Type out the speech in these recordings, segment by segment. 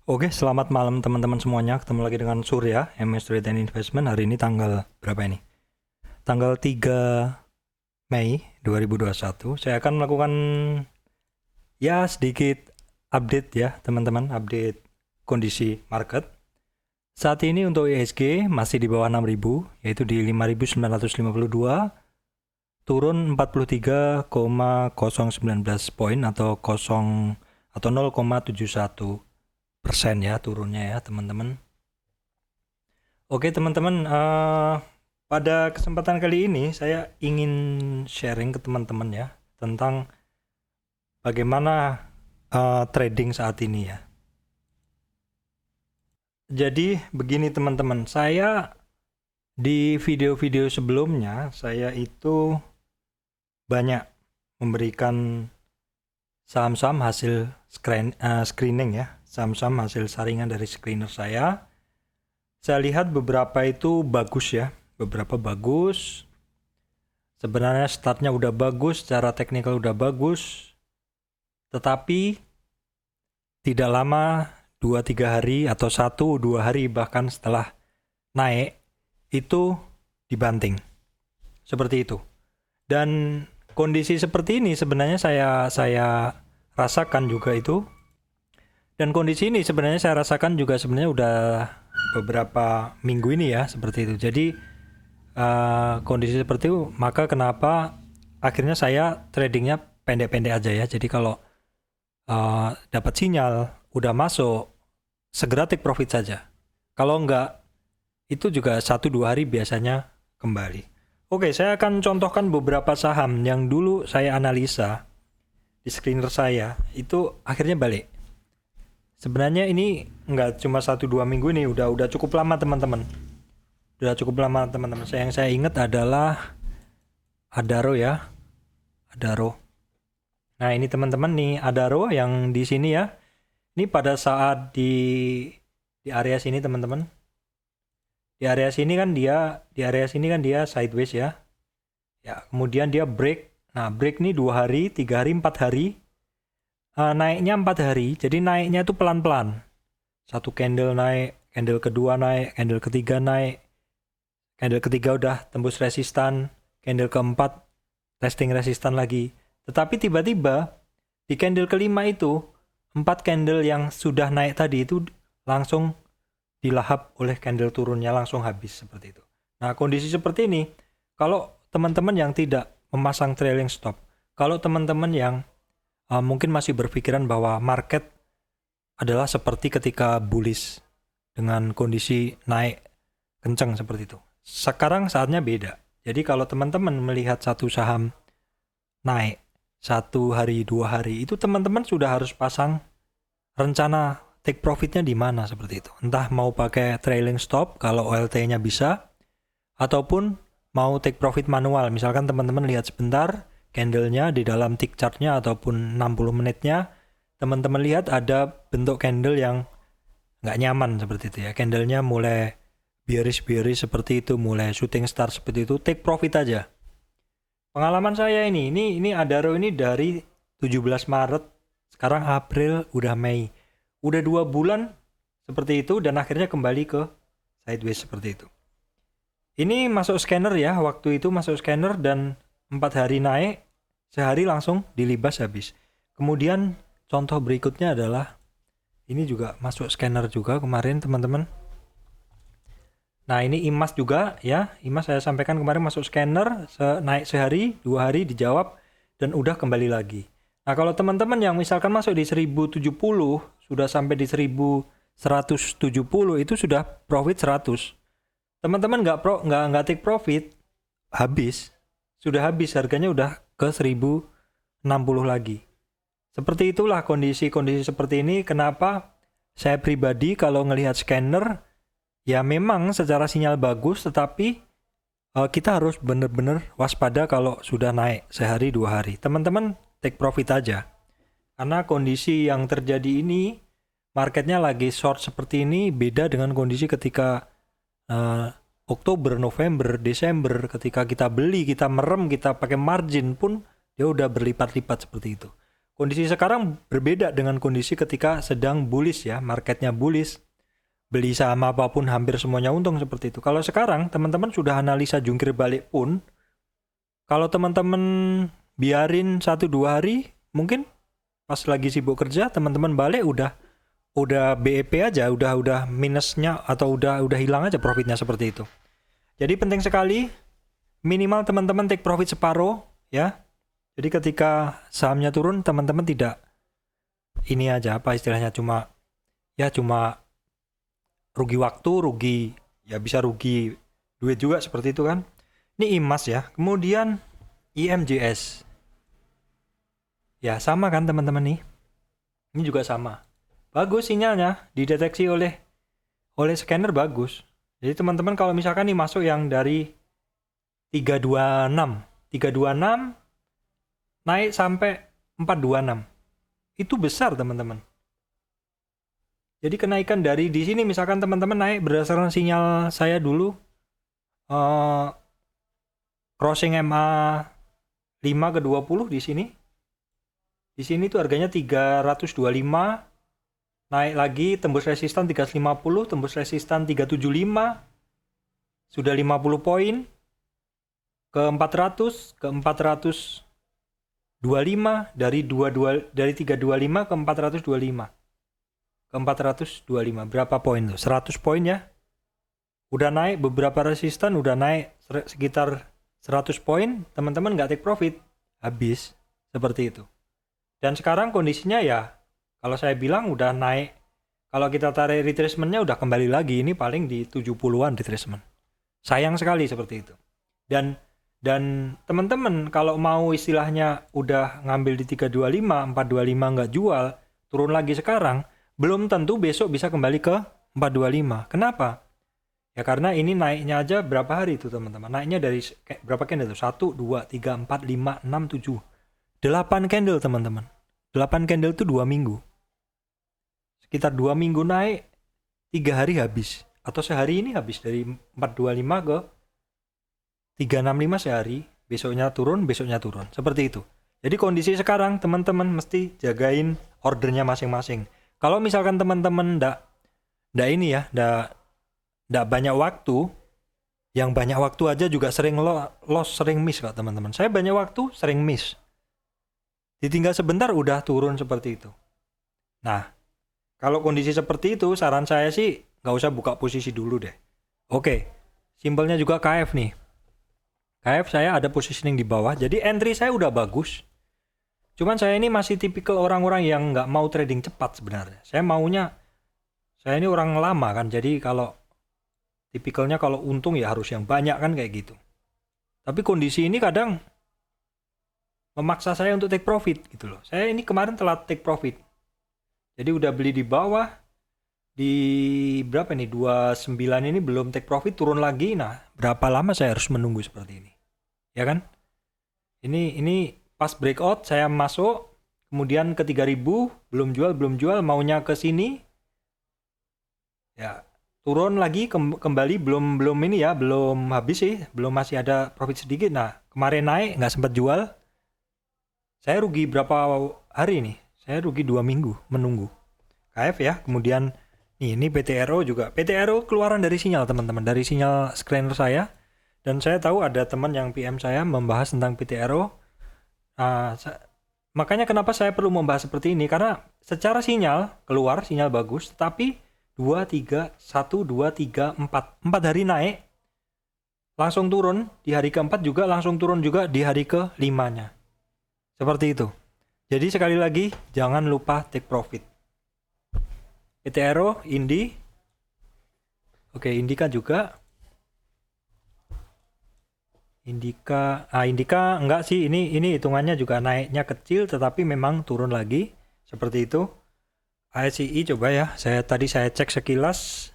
Oke, selamat malam teman-teman semuanya. Ketemu lagi dengan Surya, MS Trade and Investment. Hari ini tanggal berapa ini? Tanggal 3 Mei 2021. Saya akan melakukan sedikit update ya, teman-teman, update kondisi market. Saat ini untuk IHSG masih di bawah 6.000, yaitu di 5.952, turun 43,019 poin atau 0,71% ya turunnya ya teman-teman. Oke teman-teman, pada kesempatan kali ini saya ingin sharing ke teman-teman ya tentang bagaimana trading saat ini ya. Jadi begini teman-teman, saya di video-video sebelumnya saya itu banyak memberikan saham-saham hasil screening ya, saham-saham hasil saringan dari screener saya. Saya lihat beberapa itu bagus ya, beberapa bagus. Sebenarnya startnya udah bagus, secara teknikal udah bagus. Tetapi tidak lama 2-3 hari atau 1-2 hari bahkan setelah naik itu dibanting. Seperti itu. Dan kondisi seperti ini sebenarnya saya rasakan juga itu. Dan kondisi ini sebenarnya saya rasakan juga sebenarnya udah beberapa minggu ini ya, seperti itu. Jadi kondisi seperti itu, maka kenapa akhirnya saya tradingnya pendek-pendek aja ya. Jadi kalau dapat sinyal udah masuk, segera take profit saja. Kalau enggak, itu juga 1-2 hari biasanya kembali. Oke, saya akan contohkan beberapa saham yang dulu saya analisa di screener saya, itu akhirnya balik. Sebenarnya ini nggak cuma 1-2 minggu ini, udah cukup lama teman-teman. Udah cukup lama teman-teman. Yang saya ingat adalah Adaro ya. Adaro. Nah ini teman-teman nih Adaro yang di sini ya. Ini pada saat di area sini teman-teman. Di area sini kan dia sideways ya. Ya, kemudian dia break. Nah, break nih 2 hari, 3 hari, 4 hari. Naiknya 4 hari. Jadi naiknya itu pelan-pelan. Satu candle naik, candle kedua naik, candle ketiga naik. Candle ketiga udah tembus resistan, candle keempat testing resistan lagi. Tetapi tiba-tiba di candle kelima itu 4 candle yang sudah naik tadi itu langsung dilahap oleh candle turunnya, langsung habis seperti itu. Nah, kondisi seperti ini kalau teman-teman yang tidak memasang trailing stop, kalau teman-teman yang mungkin masih berpikiran bahwa market adalah seperti ketika bullish dengan kondisi naik kencang seperti itu. Sekarang saatnya beda. Jadi kalau teman-teman melihat satu saham naik 1 hari, 2 hari, itu teman-teman sudah harus pasang rencana take profitnya di mana seperti itu. Entah mau pakai trailing stop kalau OLT-nya bisa, ataupun mau take profit manual. Misalkan teman-teman lihat sebentar candlenya di dalam tick chartnya ataupun 60 menitnya, teman-teman lihat ada bentuk candle yang nggak nyaman seperti itu ya. Candlenya mulai bearish seperti itu, mulai shooting star seperti itu, take profit aja. Pengalaman saya ini Adaro ini dari 17 Maret, sekarang April, udah Mei. Udah 2 bulan seperti itu dan akhirnya kembali ke sideways seperti itu. Ini masuk scanner ya, waktu itu masuk scanner dan 4 hari naik, sehari langsung dilibas habis. Kemudian contoh berikutnya adalah ini juga masuk scanner juga kemarin teman-teman. Nah ini IMAS juga ya, IMAS saya sampaikan kemarin masuk scanner, naik sehari, 2 hari dijawab dan udah kembali lagi. Nah kalau teman-teman yang misalkan masuk di 1070 sudah sampai di 1170 itu sudah profit 100. Teman-teman nggak take profit, habis, sudah habis, harganya udah ke 1060 lagi. Seperti itulah kondisi seperti ini. Kenapa saya pribadi kalau ngelihat scanner ya memang secara sinyal bagus, tetapi kita harus benar-benar waspada kalau sudah naik sehari 2 hari. Teman-teman take profit aja. Karena kondisi yang terjadi ini, marketnya lagi short seperti ini, beda dengan kondisi ketika Oktober, November, Desember, ketika kita beli, kita merem, kita pakai margin pun dia udah berlipat-lipat seperti itu. kondisi sekarang berbeda dengan kondisi ketika sedang bullish ya, marketnya bullish. Beli saham apapun hampir semuanya untung seperti itu. Kalau sekarang teman-teman sudah analisa jungkir balik pun, kalau teman-teman biarin 1-2 hari, mungkin pas lagi sibuk kerja, teman-teman balik udah BEP aja, udah minusnya atau udah hilang aja profitnya seperti itu. Jadi penting sekali minimal teman-teman take profit separuh ya. Jadi ketika sahamnya turun, teman-teman tidak ini aja apa istilahnya cuma rugi waktu, bisa rugi duit juga seperti itu kan. Ini IMAS ya. Kemudian IMJS. Ya, sama kan teman-teman nih. Ini juga sama. Bagus sinyalnya, dideteksi oleh scanner bagus. Jadi teman-teman kalau misalkan nih masuk yang dari 326 naik sampai 426. Itu besar teman-teman. Jadi kenaikan dari di sini misalkan teman-teman naik berdasarkan sinyal saya dulu crossing MA 5 ke 20 di sini. Di sini tuh harganya 325, naik lagi tembus resistan 350, tembus resistan 375. Sudah 50 poin ke 400 ke 425 dari 325 ke 425. Ke 425 berapa poin tuh? 100 poin ya. Udah naik beberapa resistan, udah naik sekitar 100 poin, teman-teman nggak take profit, habis seperti itu. Dan sekarang kondisinya ya, kalau saya bilang udah naik, kalau kita tarik retracement-nya udah kembali lagi, ini paling di 70-an retracement. Sayang sekali seperti itu. Dan teman-teman kalau mau istilahnya udah ngambil di 325, 425 nggak jual, turun lagi sekarang, belum tentu besok bisa kembali ke 425. Kenapa? Ya karena ini naiknya aja berapa hari itu teman-teman. Naiknya dari berapa candle itu? 1, 2, 3, 4, 5, 6, 7. 8 candle teman-teman. 8 candle itu 2 minggu. Sekitar 2 minggu naik, 3 hari habis. Atau sehari ini habis dari 425 ke 365 sehari. Besoknya turun. Seperti itu. Jadi kondisi sekarang teman-teman mesti jagain ordernya masing-masing. Kalau misalkan teman-teman ndak banyak waktu, yang banyak waktu aja juga sering loss, sering miss kok teman-teman. Saya banyak waktu, sering miss. Ditinggal sebentar udah turun seperti itu. Nah, kalau kondisi seperti itu, saran saya sih nggak usah buka posisi dulu deh. Oke, simpelnya juga KF nih. KF saya ada positioning di bawah, jadi entry saya udah bagus. Cuman saya ini masih tipikal orang-orang yang nggak mau trading cepat sebenarnya. Saya ini orang lama kan, jadi kalau tipikalnya kalau untung ya harus yang banyak kan kayak gitu. Tapi kondisi ini kadang memaksa saya untuk take profit gitu loh. Saya ini kemarin telat take profit. Jadi udah beli di bawah, di berapa nih, 29 ini belum take profit, turun lagi. Nah, berapa lama saya harus menunggu seperti ini? Ya kan? Ini pas breakout saya masuk, kemudian ke 3000 belum jual, maunya ke sini ya turun lagi kembali, belum ini ya, belum habis sih, belum, masih ada profit sedikit. Nah kemarin naik nggak sempat jual, saya rugi berapa hari nih, saya rugi 2 minggu menunggu KF ya. Kemudian ini PTRO juga, PTRO keluaran dari sinyal teman-teman, dari sinyal scanner saya. Dan saya tahu ada teman yang PM saya membahas tentang PTRO. Makanya kenapa saya perlu membahas seperti ini, karena secara sinyal keluar sinyal bagus, tapi 2, 3, 1, 2, 3, 4 hari naik langsung turun, di hari keempat juga langsung turun juga di hari ke-5-nya seperti itu. Jadi sekali lagi jangan lupa take profit. PTRO, Indi, oke, Indika juga. Indika enggak sih, ini hitungannya juga naiknya kecil tetapi memang turun lagi seperti itu. ASI coba ya, saya cek sekilas.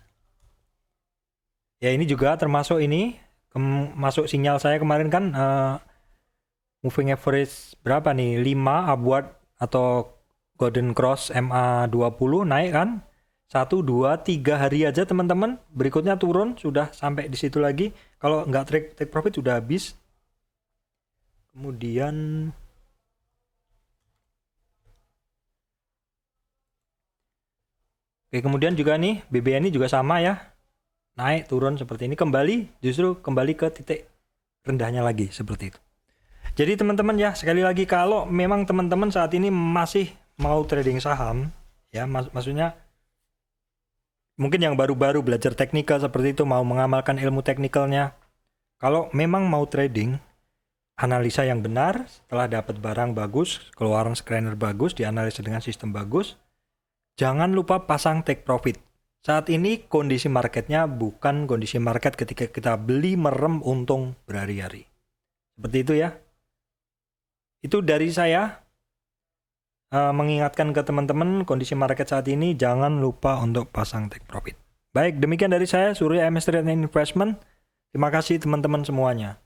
Ya ini juga termasuk ini masuk sinyal saya kemarin kan, moving average berapa nih, 5 upward atau golden cross MA 20 naik kan. 1, 2, 3 hari aja teman-teman, berikutnya turun, sudah sampai di situ lagi. Kalau nggak take profit sudah habis. Kemudian Oke, kemudian juga nih BBNI juga sama ya. Naik turun seperti ini, justru kembali ke titik rendahnya lagi seperti itu. Jadi teman-teman ya, sekali lagi kalau memang teman-teman saat ini masih mau trading saham ya, maksudnya mungkin yang baru-baru belajar teknikal seperti itu, mau mengamalkan ilmu teknikalnya, kalau memang mau trading, analisa yang benar setelah dapat barang bagus, keluaran screener bagus, dianalisa dengan sistem bagus, jangan lupa pasang take profit. Saat ini kondisi marketnya bukan kondisi market ketika kita beli merem untung berhari-hari. Seperti itu ya. Itu dari saya mengingatkan ke teman-teman kondisi market saat ini jangan lupa untuk pasang take profit. Baik, demikian dari saya Surya MS Trade and Investment. Terima kasih teman-teman semuanya.